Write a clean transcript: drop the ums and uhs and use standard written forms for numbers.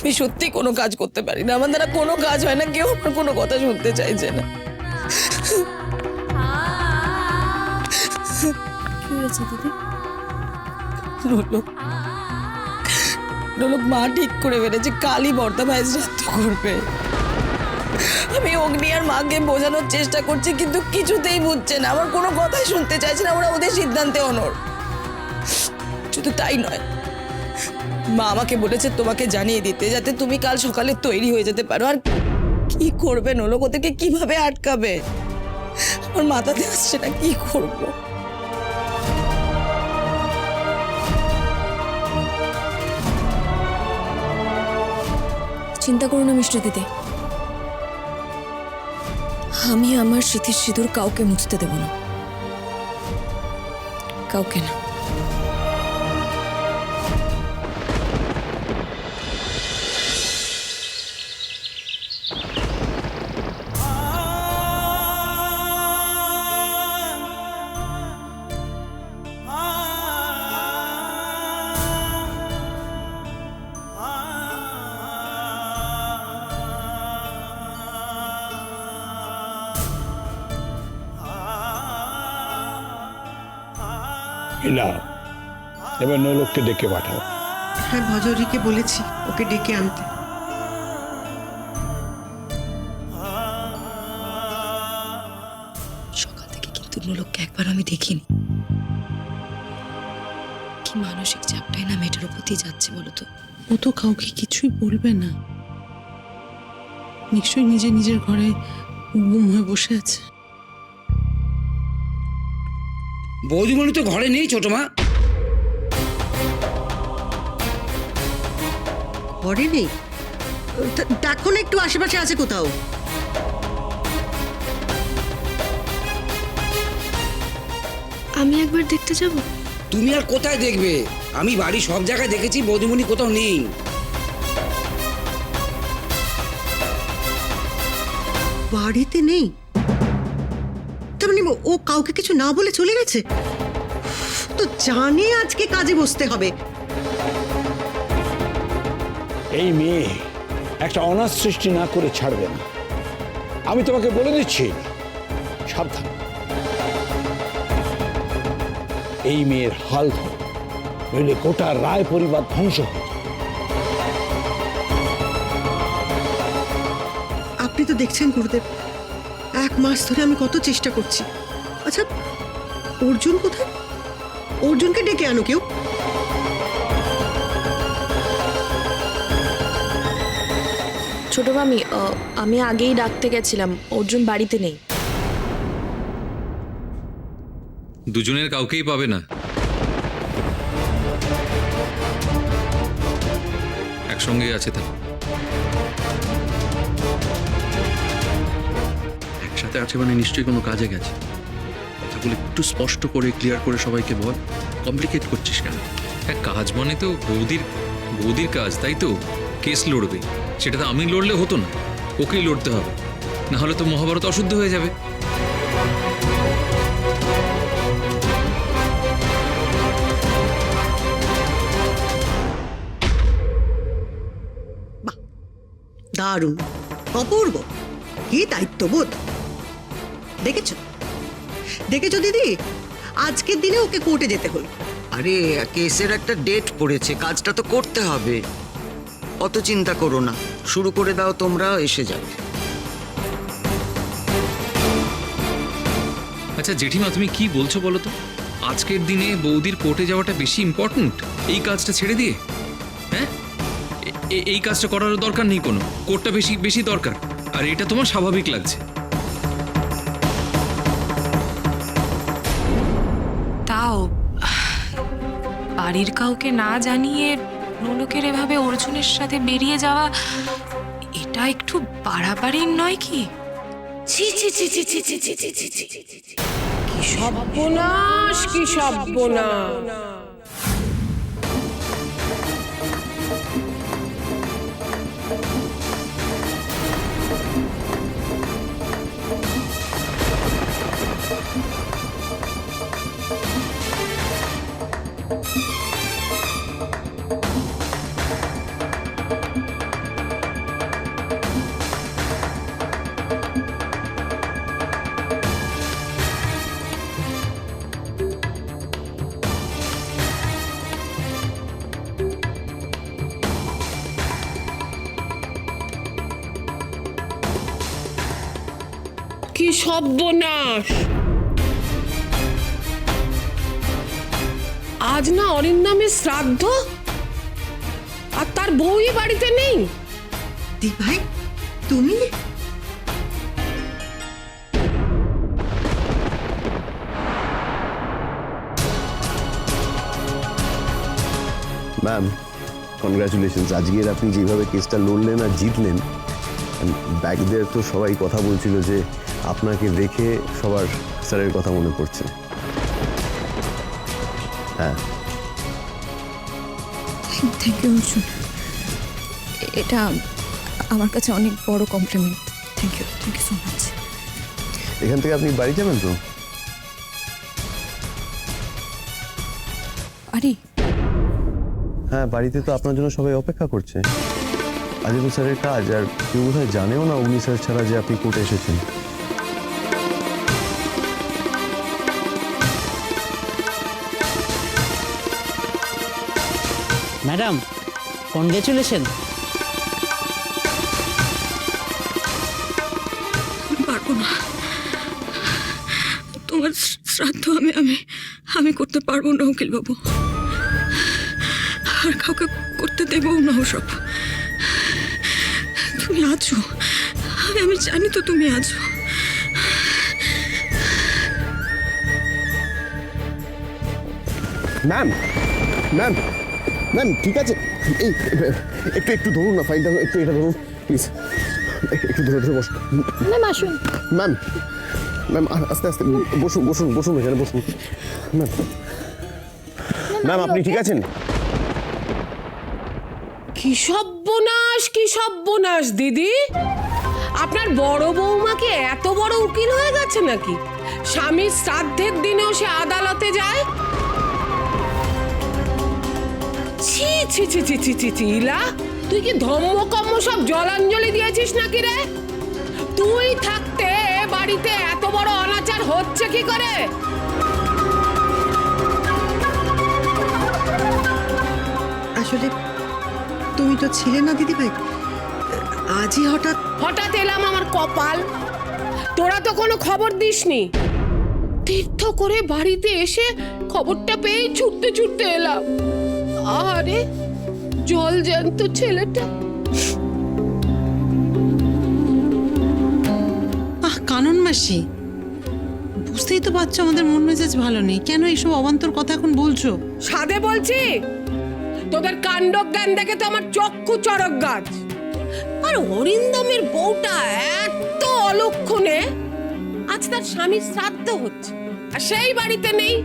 আমি সত্যি কোনো কাজ করতে পারি না, আমার দ্বারা কোনো কাজ হয় না, কেউ আমার কোনো কথা শুনতে চাইছে না। কি হয়েছে দিদি? নোলক মা ঠিক করে ফেলেছে কালই বর্দা ভাই শ্রাদ্ধ করবে। আমি অগ্নি আর মাকে বোঝানোর চেষ্টা করছি, কিন্তু কিছুতেই বুঝছে না, আমার কোনো কথাই শুনতে চাইছে না, ওরা ওদের সিদ্ধান্তে অনড়। শুধু তাই নয়, মা আমাকে বলেছে তোমাকে জানিয়ে দিতে, যাতে তুমি কাল সকালে তৈরি হয়ে যেতে পারো। আর কি করবে নোলক, ওদেরকে কিভাবে আটকাবে? আমার মাথাতে আসছে না কি করবো। চিন্তা করো না মিষ্টি দিদি, আমি আমার স্মৃতির সিঁদুর কাউকে মুছতে দেব না, কাউকে না। না, এবার নোলককে ডেকে পাঠাও। হ্যাঁ, ভজরিকে বলেছি ওকে ডেকে আনতে। সকাল থেকে কিন্তু নোলককে একবার আমি দেখিনি। কি মানসিক চাপটাই না মেয়েটার উপর দিয়ে যাচ্ছে বলতো। ও তো কাউকে কিছুই বলবে না, নিশ্চয়ই নিজের ঘরে গুম হয়ে বসে আছে। বৌদিমণি তো ঘরে নেই ছোট মা। ঘরে নেই? দেখো না একটু আশেপাশে আছে কোথাও। আমি একবার দেখতে যাব। তুমি আর কোথায় দেখবে? আমি বাড়ি সব জায়গায় দেখেছি, বৌদিমণি কোথাও নেই। বাড়িতে নেই? তার মানে ও কাউকে কিছু না বলে চলে গেছে? তো জানে আজকে কাজে বসতে হবে। এই মেয়ে একটা অনাথ সৃষ্টি না করে ছাড়বে না, আমি তোমাকে বলে দিচ্ছি, সাবধান। এই মেয়ের হাল ধরো, নইলে গোটা রায় পরিবার ধ্বংস হয়ে যাবে। আপনি তো দেখছেন গুরুদেব, 1 মাস ধরে আমি কত চেষ্টা করছি। আচ্ছা, অর্জুন কোথায়? অর্জুনকে ডেকে আনো কেউ। ছোট মামি, আমি আগেই ডাকতে গেছিলাম, অর্জুন বাড়িতে নেই। দুজনের কাউকেই পাবে না, একসঙ্গে আছে তারা। একসাথে আছে মানে নিশ্চয়ই কোনো কাজে গেছে। কথাগুলো একটু স্পষ্ট করে ক্লিয়ার করে সবাইকে বল, কমপ্লিকেট করছিস কেন? হ্যাঁ, কাজ মানে তো বৌদির কাজ, তাই তো? কেস লড়বে, সেটা তো আমি লড়লে হতো না, ওকেই লড়তে হবে, না হলে তো মহাভারত অশুদ্ধ হয়ে যাবে। দারুণ, অপূর্ব, কি দায়িত্ববোধ। দেখেছো দেখেছো দিদি, আজকের দিনে ওকে কোর্টে যেতে হলো। আরে কেসের একটা ডেট পড়েছে, কাজটা তো করতে হবে। অত চিন্তা করো না, শুরু করে দাও, তোমরা এসে যাবে। আচ্ছা জেঠিমা, তুমি কি বলছো বলো তো? আজকের দিনে বৌদির কোর্টে যাওয়াটা বেশি ইম্পর্ট্যান্ট এই কাজটা ছেড়ে দিয়ে? হ্যাঁ, এই কাজটা করার দরকার নেই কোনো, কোর্টটা বেশি বেশি দরকার, আর এটা তোমার স্বাভাবিক লাগছে। তাও বাড়ির কাউকে না জানিয়ে নোলকের এভাবে অর্জুনের সাথে বেরিয়ে যাওয়া, এটা একটু বাড়াবাড়ির নয় কি? ছি ছি ছি ছি ছি ছি ছি ছি ছি ছি ছি, কি সর্বনাশ, কি সর্বনাশ। কি সর্বনাশ! আজ না অরিন্দমের শ্রাদ্ধ, আর তার বউই বাড়িতে নেই। দি ভাই তুমি ম্যাম কনগ্রাচুলেশনস, আজকের আপনি যেভাবে কেসটা লড়লেন আর জিতলেন, ব্যাক দেয়ার তো সবাই কথা বলছিল যে আপনাকে দেখে সবার স্যারের কথা মনে পড়ছে। হ্যাঁ, থ্যাংক ইউ অর্জুন, এটা আমার কাছে অনেক বড় compliment. Thank you so much. এখান থেকে আপনি বাড়ি যাবেন তো? আরে হ্যাঁ, বাড়িতে তো আপনার জন্য সবাই অপেক্ষা করছে। আজকে তো স্যারের কাজ, আর কেউ বোধহয় জানেও না অগ্নি স্যার ছাড়া যে আপনি কোর্টে এসেছেন। Madam congratulation. পারবো না, তোমার শ্রাদ্ধ আমি করতে পারবো না উকিল বাবু, আর কাউকে করতে দেবও না ওসব। তুমি আছো, আমি জানি তো তুমি আছো। ম্যাম ম্যাম ম্যাম ঠিক আছে, এই একটু ধরুন না ফাইলটা, একটু এটা ধরুন প্লিজ, একটু ধরে বসুন ম্যাম আসুন। ম্যাম ম্যাম আস্তে আস্তে বসুন বসুন বসুন, এখানে বসুন। ম্যাম ম্যাম আপনি ঠিক আছেন? কি সর্বনাশ, কি সর্বনাশ দিদি! আপনার বড় বৌমাকে এত বড় উকিল হয়ে গেছে নাকি? স্বামীর শ্রাদ্ধের দিনেও সে আদালতে যায়? ছি ছি ছি ছি ছি ছি ছি, ইলা তুই কি ধম্মকম্ম সব জলাঞ্জলি দিয়েছিস নাকি রে? তুই থাকতে এ বাড়িতে এত বড় অনাচার হচ্ছে কি করে? আসলে তুমি তো ছিলে না দিদি ভাই, আজই হঠাৎ হঠাৎ এলাম আমার কপাল। তোরা তো কোনো খবর দিসনি। তীর্থ করে বাড়িতে এসে খবরটা পেয়ে ছুটতে ছুটতে এলাম। আরে জল জ্যান্ত ছেলেটা। কানন মাসি, বুঝতেই তো পারছো আমাদের মন মেজাজ ভালো নেই, কেন এইসব অবান্তর কথা এখন বলছো? সাধে বলছি, তোদের কাণ্ড জ্ঞান দেখে তো আমার চক্ষু চড়ক গাছ। আর অরিন্দমের বউটা এত অলক্ষণে, আজ তার স্বামীর শ্রাদ্ধ হচ্ছে আর সেই বাড়িতে নেই।